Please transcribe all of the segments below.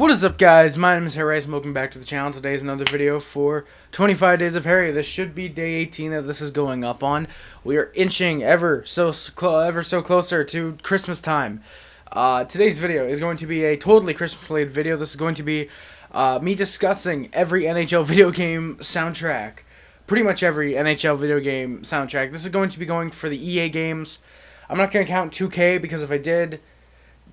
What is up, guys? My name is Harry and welcome back to the channel. Today is another video for 25 Days of Harry. This should be day 18 that this is going up on. We are inching ever so closer to Christmas time. Today's video is going to be a totally Christmas-related video. This is going to be me discussing every NHL video game soundtrack. Pretty much every NHL video game soundtrack. This is going to be going for the EA games. I'm not going to count 2K because if I did,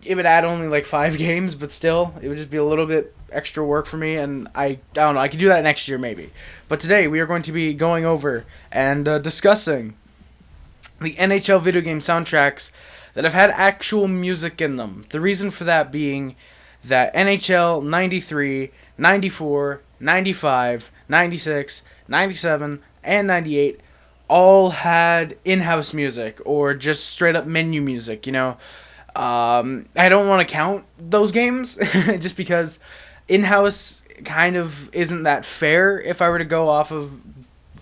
it would add only like 5 games, but still, it would just be a little bit extra work for me, and I don't know, I could do that next year maybe. But today, we are going to be going over and discussing the NHL video game soundtracks that have had actual music in them. The reason for that being that NHL 93, 94, 95, 96, 97, and 98 all had in-house music, or just straight-up menu music, you know. I don't want to count those games just because in-house kind of isn't that fair if I were to go off of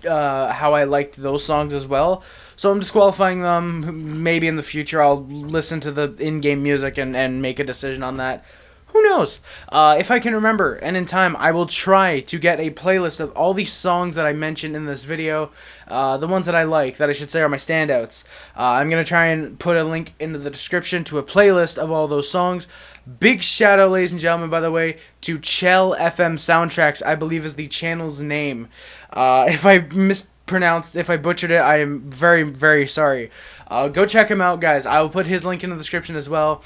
how I liked those songs as well. So I'm disqualifying them. Maybe in the future I'll listen to the in-game music and make a decision on that. Who knows? If I can remember, and in time, I will try to get a playlist of all these songs that I mentioned in this video, the ones that I like, that I should say are my standouts. I'm going to try and put a link into the description to a playlist of all those songs. Big shout out, ladies and gentlemen, by the way, to Chell FM Soundtracks, I believe is the channel's name. If I mispronounced, if I butchered it, I am very, very sorry. Go check him out, guys. I will put his link in the description as well.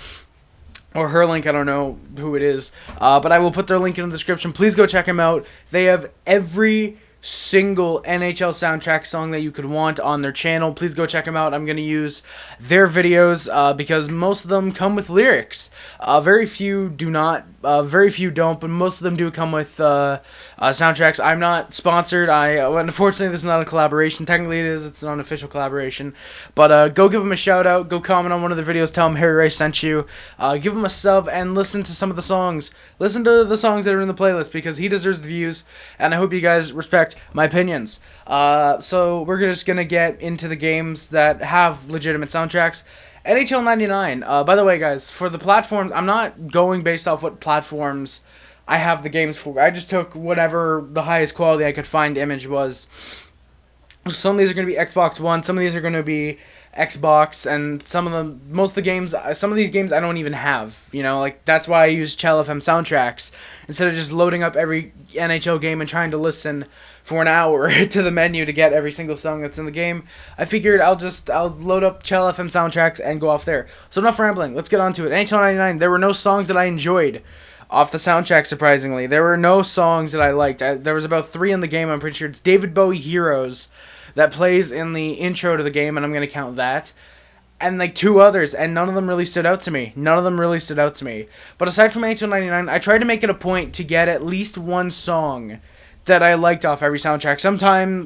Or her link, I don't know who it is. But I will put their link in the description. Please go check them out. They have every single NHL soundtrack song that you could want on their channel. Please go check them out. I'm going to use their videos because most of them come with lyrics. Very few do not. Very few don't, but most of them do come with soundtracks. I'm not sponsored. Unfortunately, this is not a collaboration. Technically, it is. It's an unofficial collaboration. But go give them a shout out. Go comment on one of the videos. Tell them Harry Ray sent you. Give them a sub and listen to some of the songs. Listen to the songs that are in the playlist because he deserves the views. And I hope you guys respect my opinions. So we're just gonna get into the games that have legitimate soundtracks. NHL 99. By the way, guys, for the platforms, I'm not going based off what platforms I have the games for. I just took whatever the highest quality I could find image was. Some of these are going to be Xbox One, some of these are going to be Xbox, and most of the games, some of these games I don't even have, you know, like, that's why I use Chell FM Soundtracks, instead of just loading up every NHL game and trying to listen for an hour to the menu to get every single song that's in the game. I figured I'll load up Chell FM Soundtracks and go off there. So enough rambling, let's get on to it. NHL 99, there were no songs that I enjoyed off the soundtrack, surprisingly. There were no songs that I liked. There was about 3 in the game, I'm pretty sure. It's David Bowie Heroes that plays in the intro to the game, and I'm going to count that. And like 2 others, and none of them really stood out to me. But aside from NHL 99, I tried to make it a point to get at least one song that I liked off every soundtrack.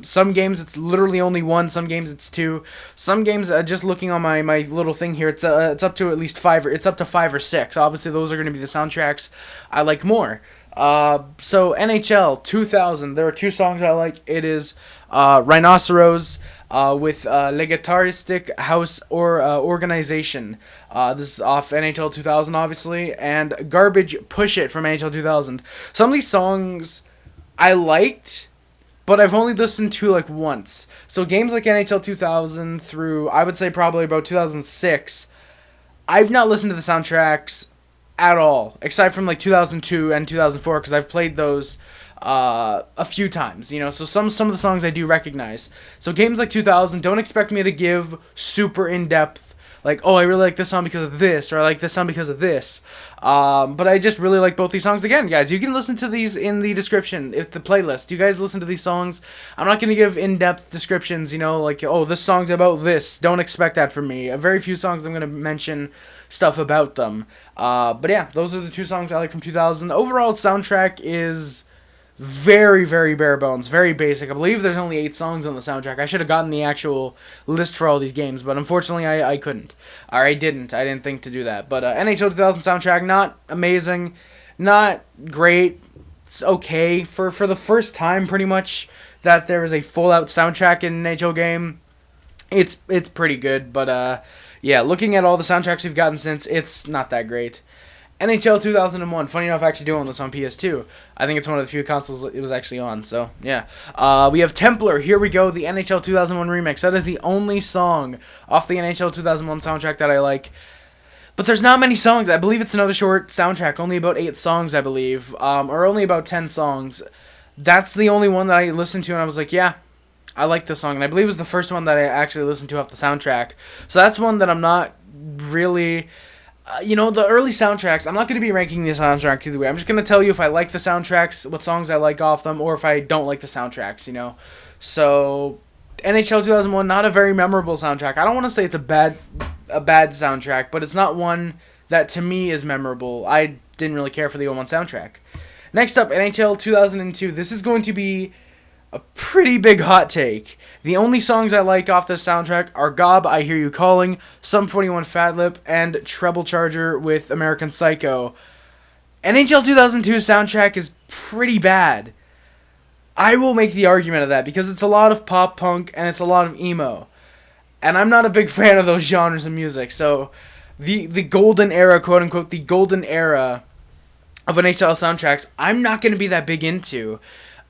Some games it's literally only 1, some games it's 2. Some games, just looking on my little thing here, it's up to at least 5, it's up to 5 or 6. Obviously, those are going to be the soundtracks I like more. So NHL 2000, there are 2 songs I like. It is Rhinoceros with Legataristic House or Organization. This is off NHL 2000, obviously, and Garbage Push It from NHL 2000. Some of these songs I liked, but I've only listened to like once. So games like NHL 2000 through, I would say probably about 2006, I've not listened to the soundtracks at all, except from like 2002 and 2004, because I've played those a few times, you know, so some of the songs I do recognize. So games like 2000, don't expect me to give super in-depth, like, oh, I really like this song because of this, or I like this song because of this. But I just really like both these songs. Again, guys, you can listen to these in the description, if the playlist. You guys listen to these songs. I'm not going to give in-depth descriptions, you know, like, oh, this song's about this. Don't expect that from me. Very few songs I'm going to mention stuff about them. But yeah, those are the 2 songs I like from 2000. The overall soundtrack is very, very bare bones, very basic. I believe there's only 8 songs on the soundtrack. I should have gotten the actual list for all these games, but unfortunately I couldn't. Or I didn't think to do that. But NHL 2000 soundtrack, not amazing, not great. It's okay for the first time, pretty much, that there is a full-out soundtrack in an NHL game. It's pretty good, but yeah, looking at all the soundtracks we've gotten since, it's not that great. NHL 2001. Funny enough, actually doing this on PS2. I think it's one of the few consoles it was actually on. So yeah, we have Templar. Here we go. The NHL 2001 remix. That is the only song off the NHL 2001 soundtrack that I like. But there's not many songs. I believe it's another short soundtrack. Only about 8 songs, I believe, or only about 10 songs. That's the only one that I listened to, and I was like, yeah, I like this song. And I believe it was the first one that I actually listened to off the soundtrack. So that's one that I'm not really... the early soundtracks, I'm not going to be ranking the soundtrack either way. I'm just going to tell you if I like the soundtracks, what songs I like off them, or if I don't like the soundtracks, So, NHL 2001, not a very memorable soundtrack. I don't want to say it's a bad soundtrack, but it's not one that to me is memorable. I didn't really care for the 01 soundtrack. Next up, NHL 2002. This is going to be a pretty big hot take. The only songs I like off this soundtrack are Gob, I Hear You Calling, Sum 41 Fat Lip, and Treble Charger with American Psycho. NHL 2002's soundtrack is pretty bad. I will make the argument of that because it's a lot of pop punk and it's a lot of emo. And I'm not a big fan of those genres of music. So the golden era, quote unquote, the golden era of NHL soundtracks, I'm not going to be that big into.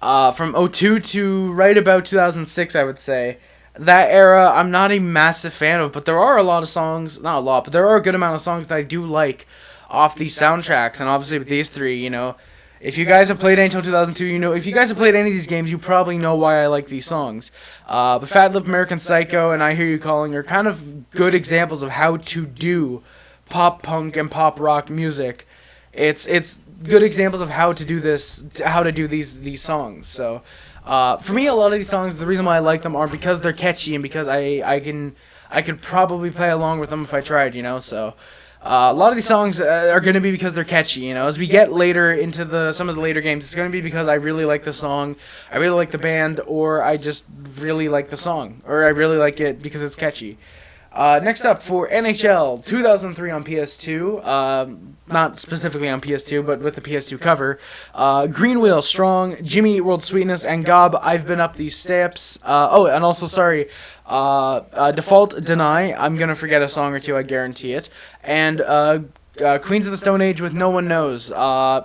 From 02 to right about 2006, I would say. That era, I'm not a massive fan of, but there are a lot of songs, not a lot, but there are a good amount of songs that I do like off these soundtracks, and obviously with these three, if you guys have played NHL 2002, if you guys have played any of these games, you probably know why I like these songs. But Fat Lip, American Psycho, and I Hear You Calling are kind of good examples of how to do pop punk and pop rock music. It's good examples of how to do these songs. So, for me, a lot of these songs, the reason why I like them are because they're catchy and because I could probably play along with them if I tried, So, a lot of these songs are going to be because they're catchy, As we get later into some of the later games, it's going to be because I really like the song, I really like the band, or I just really like the song, or I really like it because it's catchy. Next up for NHL 2003 on PS2, not specifically on PS2, but with the PS2 cover, Green Wheel, Strong, Jimmy Eat World Sweetness, and Gob, I've Been Up These Steps. And also, sorry, Default Deny, I'm going to forget a song or two, I guarantee it. And Queens of the Stone Age with No One Knows.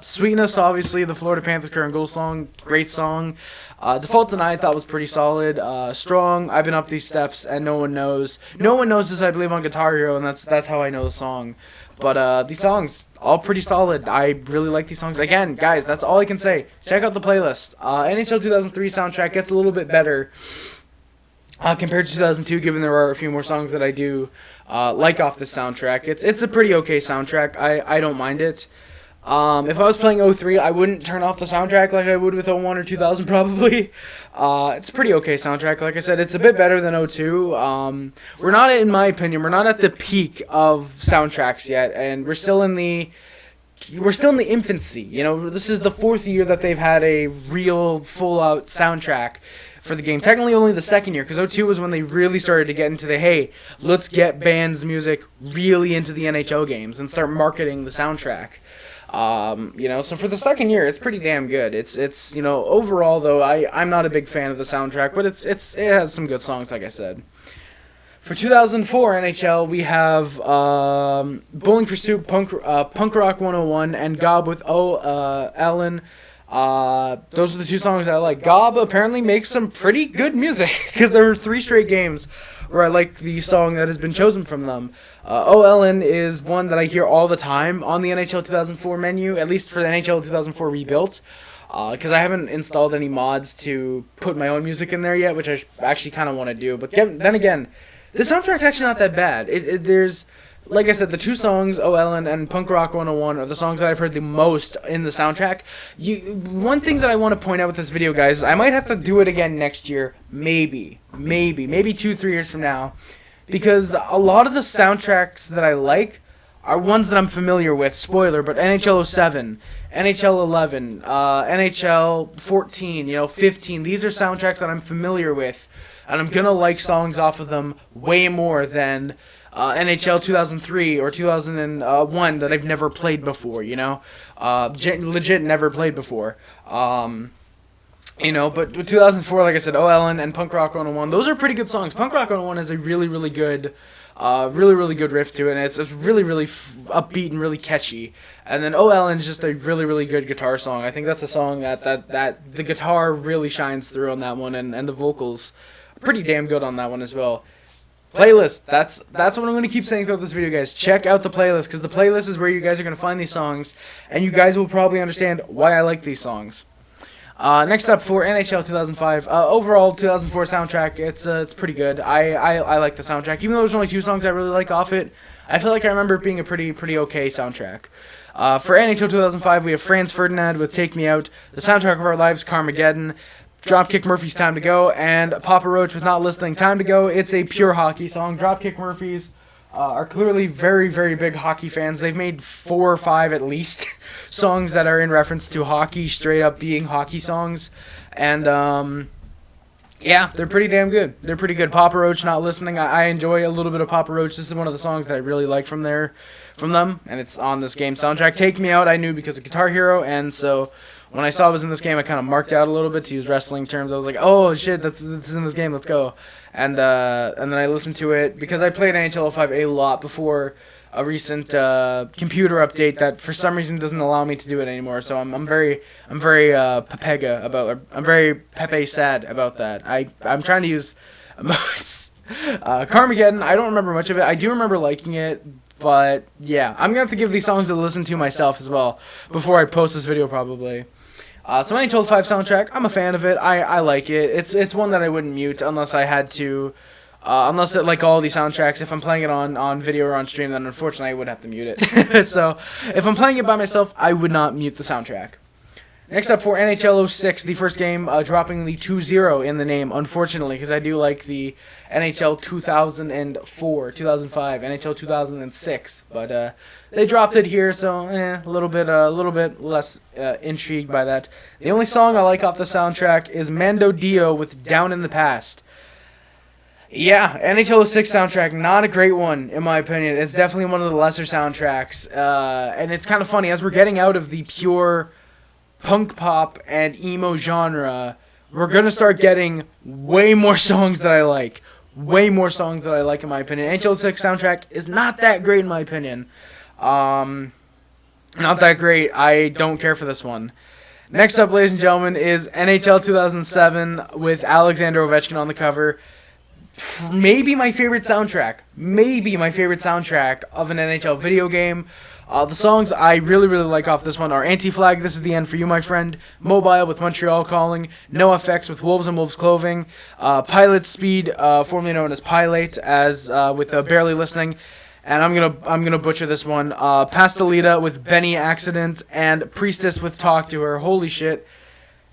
Sweetness, obviously, the Florida Panthers current goal song, great song. Default Deny I thought was pretty solid. Strong, I've Been Up These Steps, and No One Knows. No One Knows is, I believe, on Guitar Hero, and that's how I know the song. But these songs, all pretty solid. I really like these songs. Again, guys, that's all I can say. Check out the playlist. NHL 2003 soundtrack gets a little bit better compared to 2002, given there are a few more songs that I do like off this soundtrack. It's a pretty okay soundtrack. I don't mind it. If I was playing 03, I wouldn't turn off the soundtrack like I would with 01 or 2000 probably. It's a pretty okay soundtrack. Like I said, it's a bit better than 02. We're not, in my opinion, we're not at the peak of soundtracks yet, and we're still in the infancy. This is the 4th year that they've had a real full-out soundtrack for the game. Technically only the 2nd year, because 02 was when they really started to get into hey, let's get bands' music really into the NHL games and start marketing the soundtrack. So for the 2nd year, it's pretty damn good. It's overall though, I'm not a big fan of the soundtrack, but it has some good songs, like I said. For 2004 NHL, we have Bowling for Soup, Punk Rock 101, and Gob with Ellen. Those are the 2 songs I like. Gob apparently makes some pretty good music because there were 3 straight games where I like the song that has been chosen from them. Ellen is one that I hear all the time on the NHL 2004 menu, at least for the NHL 2004 rebuilt, because I haven't installed any mods to put my own music in there yet, which I actually kind of want to do. But then again, the soundtrack's actually not that bad. There's, like I said, the 2 songs, Oh Ellen and Punk Rock 101, are the songs that I've heard the most in the soundtrack. One thing that I want to point out with this video, guys, is I might have to do it again next year, maybe 2-3 years from now, because a lot of the soundtracks that I like are ones that I'm familiar with. Spoiler, but NHL 07, NHL 11, NHL 14, 15, these are soundtracks that I'm familiar with, and I'm gonna like songs off of them way more than NHL 2003 or 2001 that I've never played before, legit never played before. But with 2004, like I said, Oh Ellen and Punk Rock 101, those are pretty good songs. Punk Rock 101 is a really, really good Really, really good riff to it, and it's really, really upbeat and really catchy. And then Oh Ellen's just a really, really good guitar song. I think that's a song that the guitar really shines through on that one, and the vocals are pretty damn good on that one as well. Playlist. That's what I'm going to keep saying throughout this video, guys. Check out the playlist, because the playlist is where you guys are going to find these songs, and you guys will probably understand why I like these songs. Next up for NHL 2005, overall 2004 soundtrack, it's pretty good. I like the soundtrack, even though there's only 2 songs I really like off it. I feel like I remember it being a pretty okay soundtrack. For NHL 2005, we have Franz Ferdinand with Take Me Out, the soundtrack of our lives, Carmageddon, Dropkick Murphys, Time to Go, and Papa Roach with Not Listening, Time to Go. It's a pure hockey song. Dropkick Murphys are clearly very, very big hockey fans. They've made 4 or 5 at least songs that are in reference to hockey, straight up being hockey songs. And yeah, they're pretty damn good. They're pretty good. Papa Roach, Not Listening. I enjoy a little bit of Papa Roach. This is one of the songs that I really like from them, and it's on this game soundtrack. Take Me Out I knew because of Guitar Hero, and so when I saw it was in this game, I kind of marked out a little bit, to use wrestling terms. I was like, oh shit, that's in this game, let's go. And then I listened to it because I played NHL 05 a lot before a recent computer update that for some reason doesn't allow me to do it anymore. So I'm very Pepe sad about that. I'm trying to use emotes. Carmageddon, I don't remember much of it. I do remember liking it, but yeah, I'm gonna have to give these songs a listen to myself as well before I post this video probably. So NHL 05 soundtrack, I'm a fan of it. I like it. It's one that I wouldn't mute unless I had to. Unless it, like all these soundtracks, if I'm playing it on video or on stream, then unfortunately I would have to mute it. So if I'm playing it by myself, I would not mute the soundtrack. Next up for NHL 06, the first game, dropping the 2-0 in the name, unfortunately, because I do like the NHL 2004, 2005, NHL 2006, but they dropped it here, so a little bit less intrigued by that. The only song I like off the soundtrack is Mando Dio with Down in the Past. Yeah, NHL 06 soundtrack, not a great one, in my opinion. It's definitely one of the lesser soundtracks, and it's kind of funny, as we're getting out of the pure punk pop and emo genre, we're going to start getting way more songs that I like. Way more songs that I like, in my opinion. NHL 06 soundtrack is not that great, in my opinion. Not that great. I don't care for this one. Next up, ladies and gentlemen, is NHL 2007 with Alexander Ovechkin on the cover. Maybe my favorite soundtrack. Maybe my favorite soundtrack of an NHL video game. The songs I really like off this one are Anti-Flag, This Is the End for You, My Friend, Mobile with Montreal Calling, No Effects with Wolves and Wolves Clothing, Pilot Speed, formerly known as Pilate, as with Barely Listening, and I'm gonna butcher this one, Pastelita with Benny Accident, and Priestess with Talk to Her. Holy shit.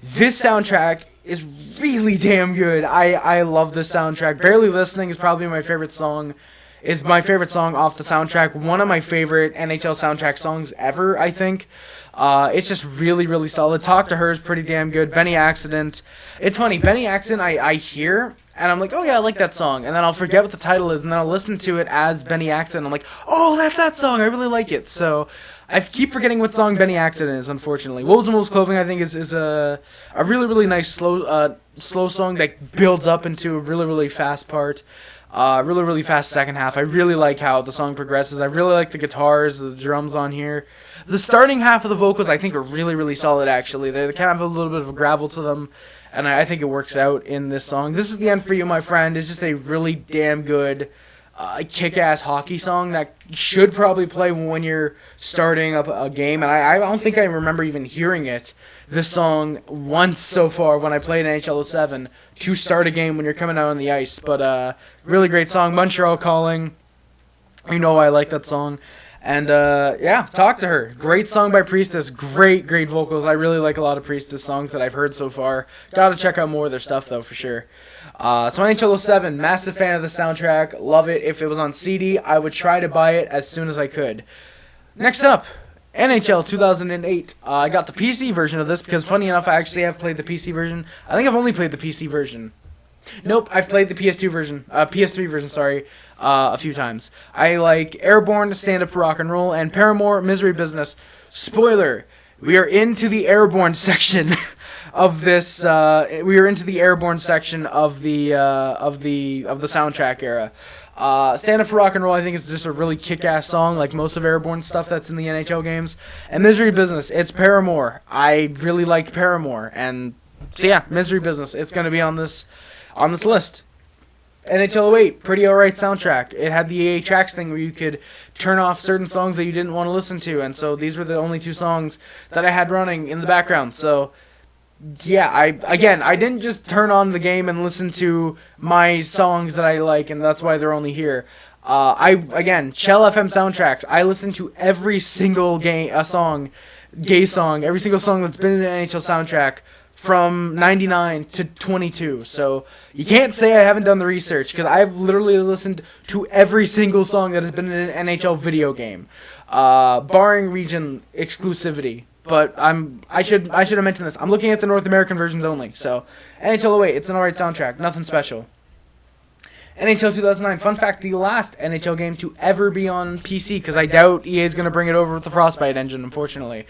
This soundtrack is really damn good. I love this soundtrack. Barely Listening is probably my favorite song. Is my favorite song off the soundtrack. One of my favorite NHL soundtrack songs ever, I think. It's just really solid. Talk to Her is pretty damn good. Benny Accident. It's funny, Benny Accident I hear, and I'm like, oh yeah, I like that song. And then I'll forget what the title is, and then I'll listen to it as Benny Accident. I'm like, oh, that's that song. I really like it. So I keep forgetting what song Benny Accident is, unfortunately. Wolves and Wolves Clothing, I think, is a really nice slow song that builds up into a really fast part. Really fast second half. I really like how the song progresses. I really like the guitars, the drums on here. The starting half of the vocals I think are really solid, actually. They kind of have a little bit of a gravel to them, and I think it works out in this song. This Is the End for You, My Friend is just a really damn good kick-ass hockey song that should probably play when you're starting up a game, and I don't think I remember even hearing this song once so far when I played NHL 07 to start a game when you're coming out on the ice. But really great song. Montreal Calling, you know I like that song. And yeah, Talk to Her, great song by Priestess. Great vocals. I really like a lot of Priestess songs that I've heard so far. Gotta check out more of their stuff though, for sure. So NHL 07, massive fan of the soundtrack, love it. If it was on CD, I would try to buy it as soon as I could. Next up, NHL 2008. I got the PC version of this because, funny enough, I actually have played the PC version. I think I've only played the PC version. Nope, I've played the PS2 version, PS3 version, sorry, a few times. I like Airborne, Stand Up for Rock and Roll, and Paramore, Misery Business. Spoiler, we are into the Airborne section of this. We are into the Airborne section of the soundtrack era. Stand Up for Rock and Roll, I think, is just a really kick-ass song, like most of Airborne stuff that's in the NHL games. And Misery Business, it's Paramore. I really like Paramore, and so yeah, Misery Business, it's going to be on this list. NHL 08, pretty alright soundtrack. It had the EA tracks thing where you could turn off certain songs that you didn't want to listen to, and so these were the only 2 songs that I had running in the background. So yeah, I didn't just turn on the game and listen to my songs that I like, and that's why they're only here. Shell FM soundtracks. I listen to every single gay song, every single song that's been in an NHL soundtrack from 99 to 22. So you can't say I haven't done the research, because I've literally listened to every single song that has been in an NHL video game, barring region exclusivity. But I should have mentioned this. I'm looking at the North American versions only. So NHL 08, it's an alright soundtrack, nothing special. NHL 2009, fun fact, the last NHL game to ever be on PC, because I doubt EA is going to bring it over with the Frostbite engine, unfortunately.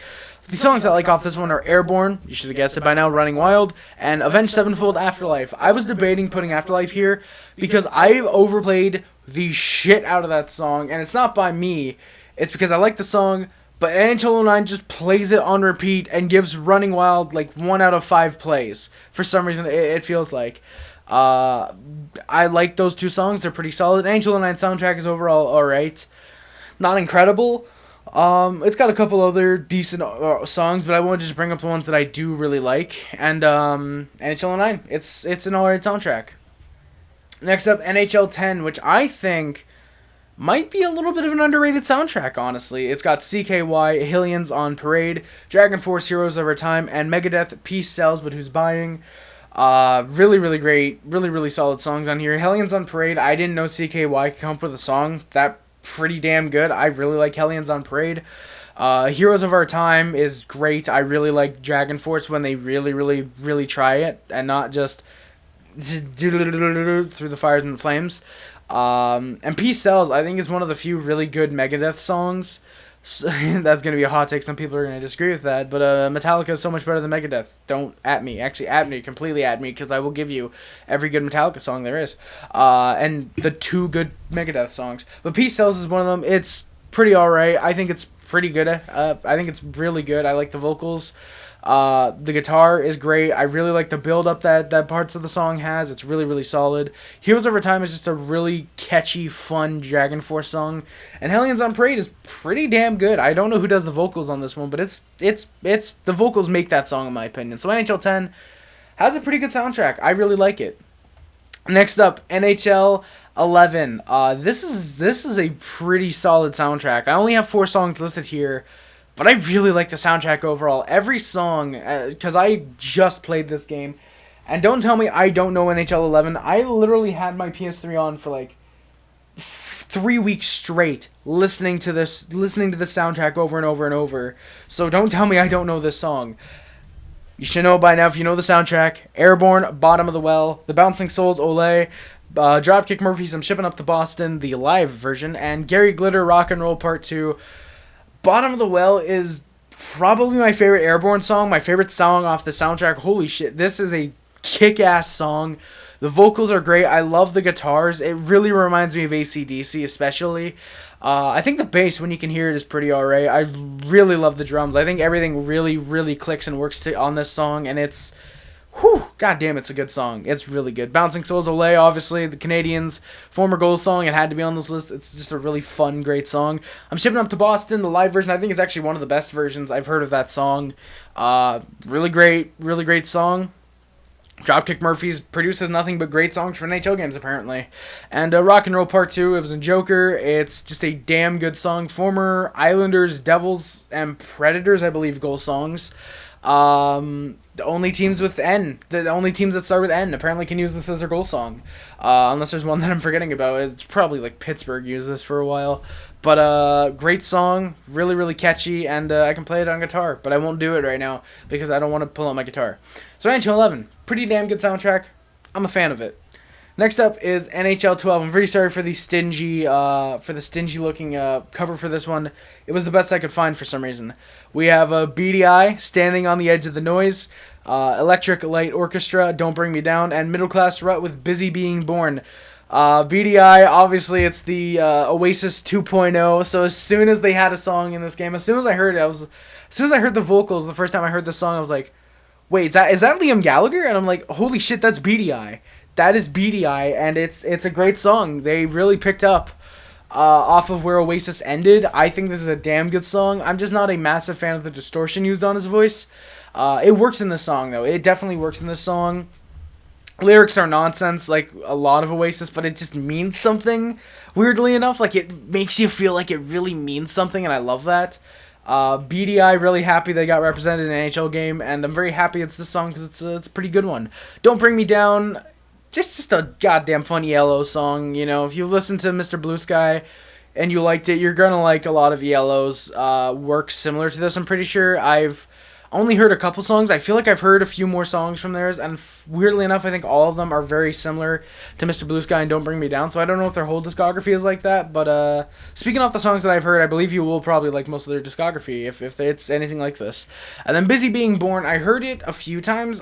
The songs I like off this one are Airborne, you should have guessed it by now, Running Wild, and Avenged Sevenfold Afterlife. I was debating putting Afterlife here because I've overplayed the shit out of that song, and it's not by me, it's because I like the song, but NHL 09 just plays it on repeat and gives Running Wild like 1 out of 5 plays. For some reason, it feels like. I like those 2 songs. They're pretty solid. NHL 09 soundtrack is overall alright. Not incredible. It's got a couple other decent songs, but I want to just bring up the ones that I do really like. And NHL 09, it's an alright soundtrack. Next up, NHL 10, which I think might be a little bit of an underrated soundtrack, honestly. It's got CKY, Hellions on Parade, Dragon Force Heroes Over Time, and Megadeth, Peace Sells But Who's Buying. Really, really great, really, really solid songs on here. Hellions on Parade, I didn't know CKY could come up with a song that pretty damn good. I really like Hellions on Parade. Heroes of Our Time is great. I really like Dragon Force when they really, really, really try it and not just through the fires and the flames. And Peace Sells, I think, is one of the few really good Megadeth songs. So, that's going to be a hot take. Some people are going to disagree with that. But Metallica is so much better than Megadeth. Don't at me. Actually, at me. Completely at me. Because I will give you every good Metallica song there is. And the 2 good Megadeth songs. But Peace Sells is one of them. It's pretty alright. I think it's pretty good. I think it's really good. I like the vocals. The guitar is great. I really like the build-up that parts of the song has. It's really, really solid. Heroes Over Time is just a really catchy, fun Dragon Force song. And Hellions on Parade is pretty damn good. I don't know who does the vocals on this one, but it's the vocals make that song in my opinion. So NHL 10 has a pretty good soundtrack. I really like it. Next up, NHL 11. This is a pretty solid soundtrack. I only have 4 songs listed here, but I really like the soundtrack overall. Every song, because I just played this game, and don't tell me I don't know NHL 11. I literally had my PS3 on for like 3 weeks straight, listening to the soundtrack over and over and over. So don't tell me I don't know this song. You should know by now if you know the soundtrack. Airborne, Bottom of the Well, The Bouncing Souls, Olé, Dropkick Murphys, I'm Shipping Up to Boston, the live version, and Gary Glitter, Rock and Roll Part 2. Bottom of the Well is probably my favorite Airborne song, my favorite song off the soundtrack. Holy shit, this is a kick-ass song. The vocals are great. I love the guitars. It really reminds me of AC/DC especially. I think the bass, when you can hear it, is pretty alright. I really love the drums. I think everything really, really clicks and works on this song, and it's... Whew, god damn, it's a good song. It's really good. Bouncing Souls, Olé, obviously, the Canadians' former goal song. It had to be on this list. It's just a really fun, great song. I'm Shipping Up to Boston. The live version, I think, is actually one of the best versions I've heard of that song. Really great song. Dropkick Murphys produces nothing but great songs for NHL games, apparently. And Rock and Roll Part 2, it was in Joker. It's just a damn good song. Former Islanders, Devils, and Predators, I believe, goal songs. The only teams with N, the only teams that start with N apparently can use this as their goal song. Unless there's one that I'm forgetting about. It's probably like Pittsburgh used this for a while. But great song, really, really catchy, and I can play it on guitar. But I won't do it right now because I don't want to pull out my guitar. So NHL 11, pretty damn good soundtrack. I'm a fan of it. Next up is NHL 12. I'm very sorry for the stingy looking cover for this one. It was the best I could find for some reason. We have Beady Eye, Standing on the Edge of the Noise, Electric Light Orchestra, Don't Bring Me Down, and Middle Class Rut with Busy Being Born. BDI, obviously, it's the Oasis 2.0. So as soon as they had a song in this game, as soon as I heard it, as soon as I heard the vocals the first time I heard the song, I was like, wait, is that Liam Gallagher? And I'm like, holy shit, that's BDI. That is BDI, and it's a great song. They really picked up off of where Oasis ended. I think this is a damn good song. I'm just not a massive fan of the distortion used on his voice. It works in this song, though. It definitely works in this song. Lyrics are nonsense, like a lot of Oasis, but it just means something, weirdly enough. Like, it makes you feel like it really means something, and I love that. BDI, really happy they got represented in an NHL game, and I'm very happy it's this song because it's a pretty good one. Don't Bring Me Down, just a goddamn funny ELO song. You know, if you listen to Mr. Blue Sky and you liked it, you're gonna like a lot of ELO's work similar to this. I'm pretty sure. I've only heard a couple songs. I feel like I've heard a few more songs from theirs, and weirdly enough, I think all of them are very similar to Mr. Blue Sky and Don't Bring Me Down, so I don't know if their whole discography is like that, but speaking of the songs that I've heard, I believe you will probably like most of their discography, if it's anything like this. And then Busy Being Born, I heard it a few times.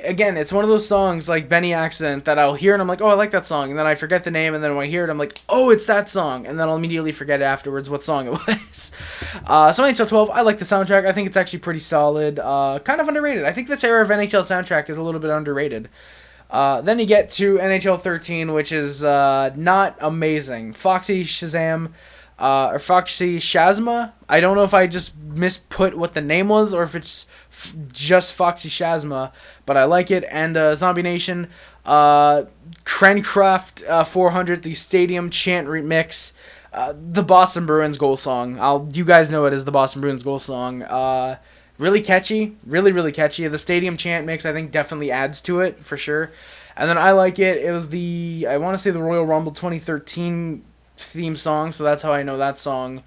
Again, it's one of those songs like Benny Accident that I'll hear and I'm like, oh, I like that song, and then I forget the name, and then when I hear it, I'm like, oh, it's that song, and then I'll immediately forget afterwards what song it was. So NHL 12, I like the soundtrack. I think it's actually pretty solid. Kind of underrated. I think this era of NHL soundtrack is a little bit underrated. Then you get to NHL 13, which is not amazing. Foxy Shazam, or Foxy Shazma. I don't know if I just misput what the name was or if it's just Foxy Shazma, but I like it. And Zombie Nation, Krencraft 400, the Stadium Chant remix, the Boston Bruins goal song. You guys know it as the Boston Bruins goal song. Really catchy, really catchy. The Stadium Chant mix, I think, definitely adds to it for sure. And then I like it. It was I want to say the Royal Rumble 2013 theme song, so that's how I know that song.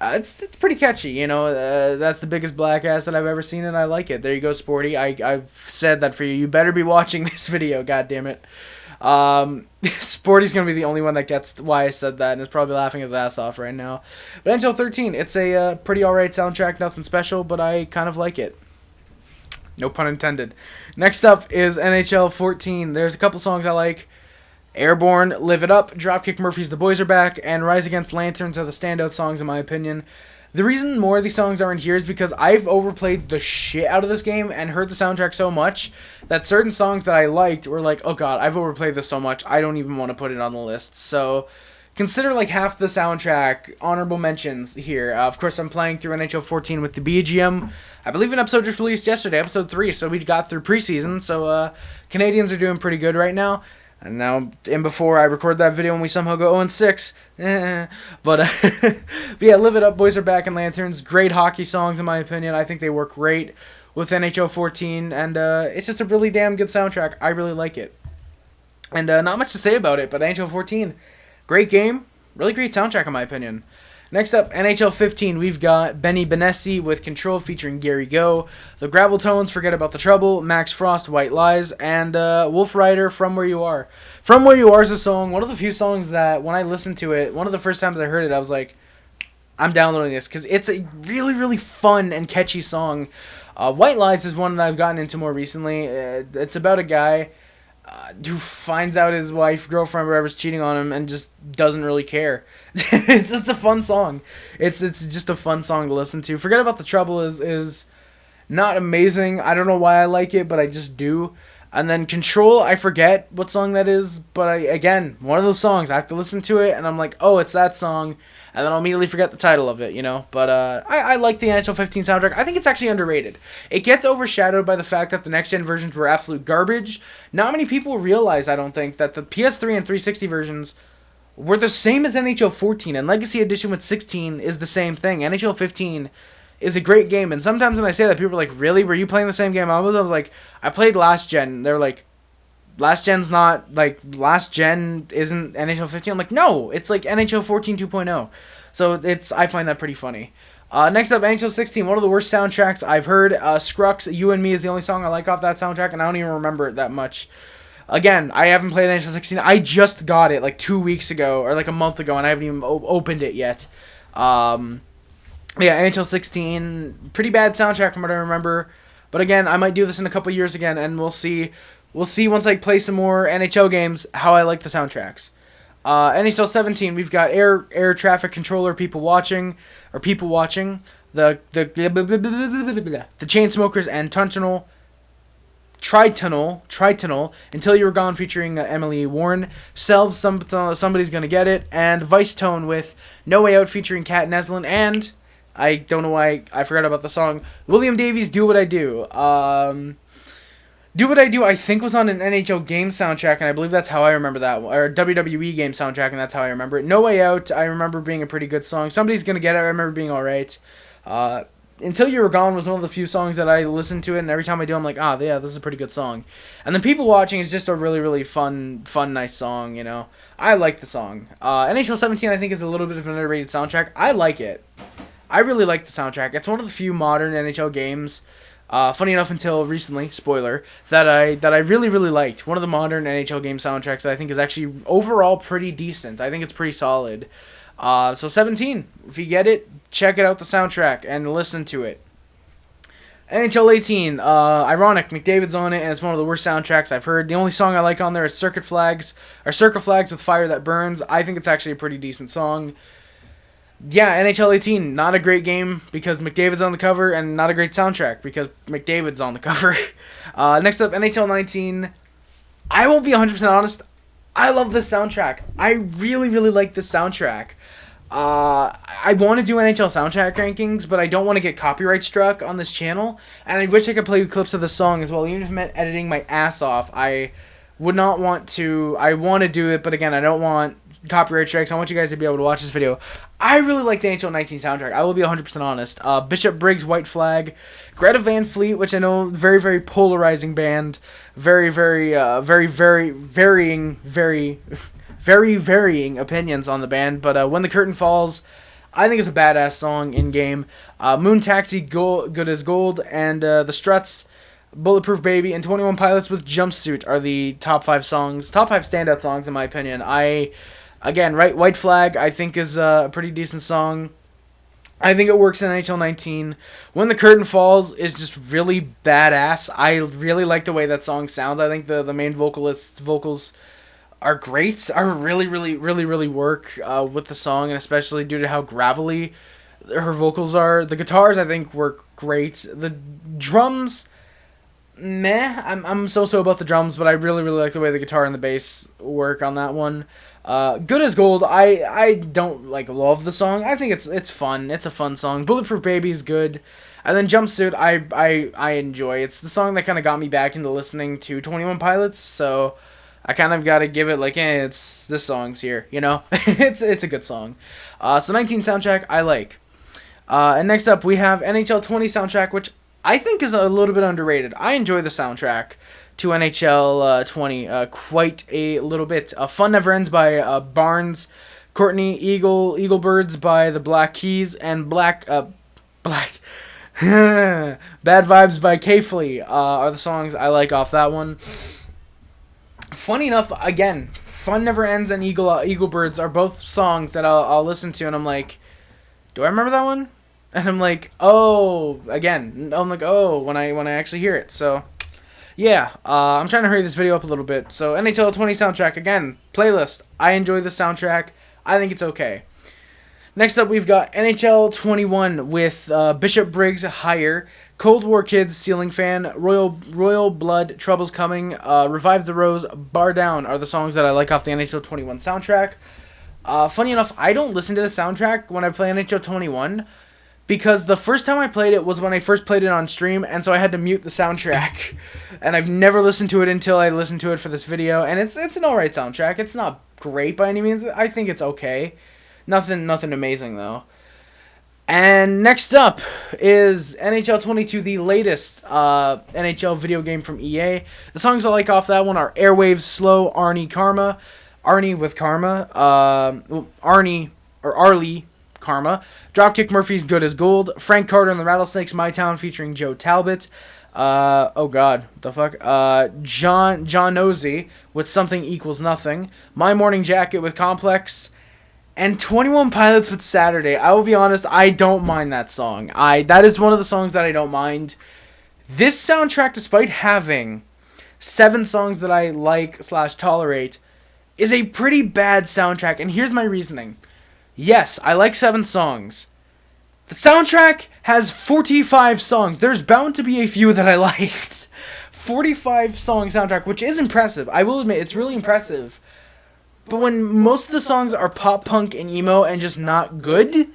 It's pretty catchy, you know. That's the biggest black ass that I've ever seen, and I like it. There you go, Sporty. I've said that for you. You better be watching this video, god damn it. Sporty's gonna be the only one that gets why I said that, and is probably laughing his ass off right now. But NHL 13, it's a pretty alright soundtrack, nothing special, but I kind of like it. No pun intended. Next up is NHL 14. There's a couple songs I like. Airborne, Live It Up, Dropkick Murphys, The Boys Are Back, and Rise Against Lanterns are the standout songs in my opinion. The reason more of these songs aren't here is because I've overplayed the shit out of this game and heard the soundtrack so much that certain songs that I liked were like, oh god, I've overplayed this so much, I don't even want to put it on the list. So consider like half the soundtrack honorable mentions here. Of course, I'm playing through NHL 14 with the BGM. I believe an episode just released yesterday, episode 3, so we got through preseason. So Canadians are doing pretty good right now. And now, before I record that video and we somehow go 0-6. But yeah, Live It Up, Boys Are Back, and Lanterns. Great hockey songs, in my opinion. I think they work great with NHL 14. And it's just a really damn good soundtrack. I really like it. And not much to say about it, but NHL 14, great game. Really great soundtrack, in my opinion. Next up, NHL 15, we've got Benny Benassi with Control featuring Gary Go, The Gravel Tones, Forget About the Trouble, Max Frost, White Lies, and Wolf Rider, From Where You Are. From Where You Are is a song, one of the few songs that when I listened to it, one of the first times I heard it, I was like, I'm downloading this, because it's a really fun and catchy song. White Lies is one that I've gotten into more recently. It's about a guy who finds out his wife, girlfriend, whatever's cheating on him and just doesn't really care. It's a fun song. It's just a fun song to listen to. Forget About the Trouble is not amazing. I don't know why I like it, but I just do. And then Control, I forget what song that is, but again, one of those songs, I have to listen to it, and I'm like, oh, it's that song, and then I'll immediately forget the title of it, you know? But I like the NHL 15 soundtrack. I think it's actually underrated. It gets overshadowed by the fact that the next-gen versions were absolute garbage. Not many people realize, I don't think, that the PS3 and 360 versions were the same as NHL 14, and Legacy Edition with 16 is the same thing. NHL 15 is a great game, and sometimes when I say that, people are like, really? Were you playing the same game I was? I was like, I played last gen. They're like, last gen's not, like, last gen isn't NHL 15? I'm like, no, it's like NHL 14 2.0. So I find that pretty funny. Next up, NHL 16, one of the worst soundtracks I've heard. Scrux, You and Me is the only song I like off that soundtrack, and I don't even remember it that much. Again, I haven't played NHL 16. I just got it like 2 weeks ago, or like a month ago, and I haven't even opened it yet. Yeah, NHL 16, pretty bad soundtrack from what I remember. But again, I might do this in a couple years again, and we'll see we'll see once I play some more NHL games how I like the soundtracks. NHL 17, we've got air traffic controller, people watching, the Chainsmokers and Tritunnel, Until You Were Gone featuring Emily Warren, Selves, Somebody's Gonna Get It, and Vice Tone with No Way Out featuring Kat Neslin, and I don't know why I forgot about the song, William Davies' Do What I Do. Do What I Do, I think, was on an NHL game soundtrack, and I believe that's how I remember that one. Or WWE game soundtrack, and that's how I remember it. No Way Out, I remember being a pretty good song. Somebody's Gonna Get It, I remember being alright. Until You Were Gone was one of the few songs that I listened to it, and every time I do, I'm like, yeah, this is a pretty good song. And then People Watching is just a really, really fun, nice song, you know. I like the song. NHL 17, I think, is a little bit of an underrated soundtrack. I like it. I really like the soundtrack. It's one of the few modern NHL games, funny enough until recently, spoiler, that I really, really liked. One of the modern NHL game soundtracks that I think is actually overall pretty decent. I think it's pretty solid. So 17, if you get it, check it out, the soundtrack, and listen to it. NHL 18, ironic, McDavid's on it, and it's one of the worst soundtracks I've heard. The only song I like on there is Circle Flags with Fire That Burns. I think it's actually a pretty decent song. Yeah, NHL 18, not a great game because McDavid's on the cover, and not a great soundtrack because McDavid's on the cover. Next up, NHL 19. I won't be 100% honest. I love this soundtrack. I really, really like this soundtrack. I want to do NHL soundtrack rankings, but I don't want to get copyright struck on this channel, and I wish I could play clips of the song as well, even if it meant editing my ass off. I would not want to. I want to do it, but again, I don't want copyright strikes. I want you guys to be able to watch this video. I really like the NHL 19 soundtrack. I will be 100% honest. Bishop Briggs' White Flag, Greta Van Fleet, which I know, very, very polarizing band, very varying opinions on the band, but When the Curtain Falls, I think is a badass song in game. Moon Taxi, Good as Gold, and The Struts, Bulletproof Baby, and 21 Pilots with Jumpsuit are the top 5 standout songs in my opinion. White Flag I think is a pretty decent song. I think it works in NHL 19. When the Curtain Falls is just really badass. I really like the way that song sounds. I think the main vocals are great. I really work with the song, and especially due to how gravelly her vocals are. The guitars I think work great. The drums, meh. I'm so about the drums, but I really like the way the guitar and the bass work on that one. Good as Gold, I don't love the song. I think it's fun. It's a fun song. Bulletproof Baby is good. And then Jumpsuit I enjoy. It's the song that kind of got me back into listening to 21 Pilots, so I kind of got to give it it's this song's here, you know? it's a good song. So 19 soundtrack I like. And next up we have NHL 20 soundtrack, which I think is a little bit underrated. I enjoy the soundtrack to NHL 20 quite a little bit. Fun Never Ends by Barnes, Courtney, Eagle Birds by the Black Keys, and Bad Vibes by Kayfley are the songs I like off that one. Funny enough, again, Fun Never Ends and Eagle Birds are both songs that I'll listen to, and I'm like, do I remember that one? And I'm like, oh, again, when I actually hear it. So yeah, I'm trying to hurry this video up a little bit. So NHL 20 soundtrack, again, playlist. I enjoy the soundtrack. I think it's okay. Next up, we've got NHL 21 with Bishop Briggs, Higher, Cold War Kids, Ceiling Fan, Royal Blood, Trouble's Coming, Revive the Rose, Bar Down are the songs that I like off the NHL 21 soundtrack. Funny enough, I don't listen to the soundtrack when I play NHL 21, because the first time I played it was when I first played it on stream, and so I had to mute the soundtrack. And I've never listened to it until I listened to it for this video, and it's an alright soundtrack. It's not great by any means. I think it's okay. Nothing amazing, though. And next up is NHL 22, the latest NHL video game from EA. The songs I like off that one are Airwaves, Slow, Arnie with Karma, Arlie, Karma, Dropkick Murphys, Good as Gold, Frank Carter and the Rattlesnakes, My Town featuring Joe Talbot, oh god, the fuck, John Nosey with Something Equals Nothing, My Morning Jacket with Complex, and 21 Pilots with Saturday. I will be honest, I don't mind that song. That is one of the songs that I don't mind. This soundtrack, despite having 7 songs that I like / tolerate is a pretty bad soundtrack. And here's my reasoning. Yes, I like 7 songs. The soundtrack has 45 songs. There's bound to be a few that I liked. 45 song soundtrack, which is impressive. I will admit, it's really impressive. But when most of the songs are pop punk and emo and just not good,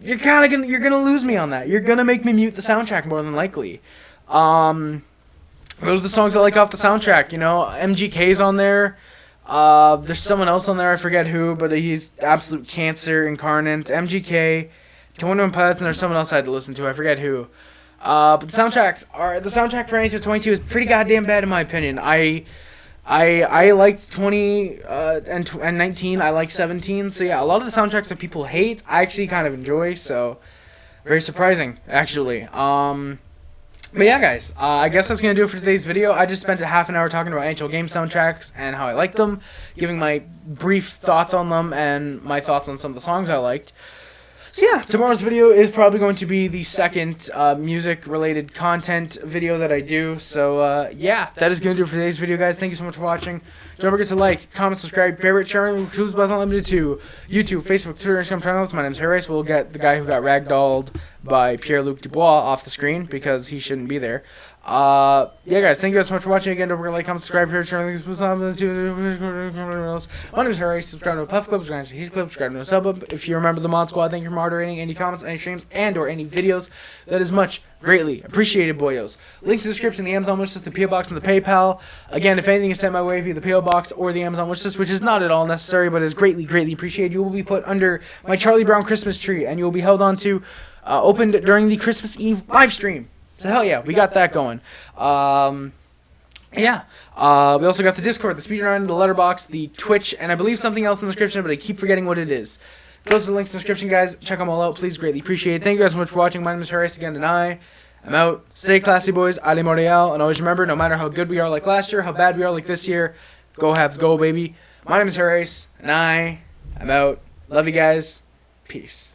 you're gonna lose me on that. You're gonna make me mute the soundtrack more than likely. Those are the songs I like off the soundtrack. You know, MGK's on there. There's someone else on there, I forget who, but he's absolute cancer incarnate. MGK, 21 Pilots, and there's someone else I had to listen to, I forget who. But the soundtrack for NHL 22 is pretty goddamn bad in my opinion. I liked 20 and 19. I like 17. So yeah, a lot of the soundtracks that people hate, I actually kind of enjoy. So very surprising, actually. But yeah, guys, I guess that's going to do it for today's video. I just spent a half an hour talking about NHL game soundtracks and how I like them, giving my brief thoughts on them and my thoughts on some of the songs I liked. So yeah, tomorrow's video is probably going to be the second music-related content video that I do. So yeah, that is going to do it for today's video, guys. Thank you so much for watching. Don't forget to like, comment, subscribe, favorite, share, choose button unlimited to YouTube, Facebook, Twitter, Instagram channels. My name is Harris. We'll get the guy who got ragdolled by Pierre-Luc Dubois off the screen because he shouldn't be there. Yeah, guys, thank you guys so much for watching. Again, don't forget to like, comment, subscribe, share, my name is Harry. Subscribe to Puff Club, subscribe to He's Club, subscribe to the Sub. If you remember the Mod Squad, thank you for moderating any comments, any streams, and/or any videos. That is much greatly appreciated, boyos. Links in the description, the Amazon wishlist, the PO box, and the PayPal. Again, if anything is sent my way via the PO box or the Amazon wishlist, which is not at all necessary, but is greatly, greatly appreciated, you will be put under my Charlie Brown Christmas tree, and you will be held on to opened during the Christmas Eve live stream. So hell yeah, we got that going. Yeah. We also got the Discord, the Speedrun, the Letterboxd, the Twitch, and I believe something else in the description, but I keep forgetting what it is. Those are the links in the description, guys. Check them all out. Please, greatly appreciate it. Thank you guys so much for watching. My name is Harris again, and I am out. Stay classy, boys. Ale Morial. And always remember, no matter how good we are like last year, how bad we are like this year, go Habs, go, baby. My name is Harris, and I am out. Love you guys. Peace.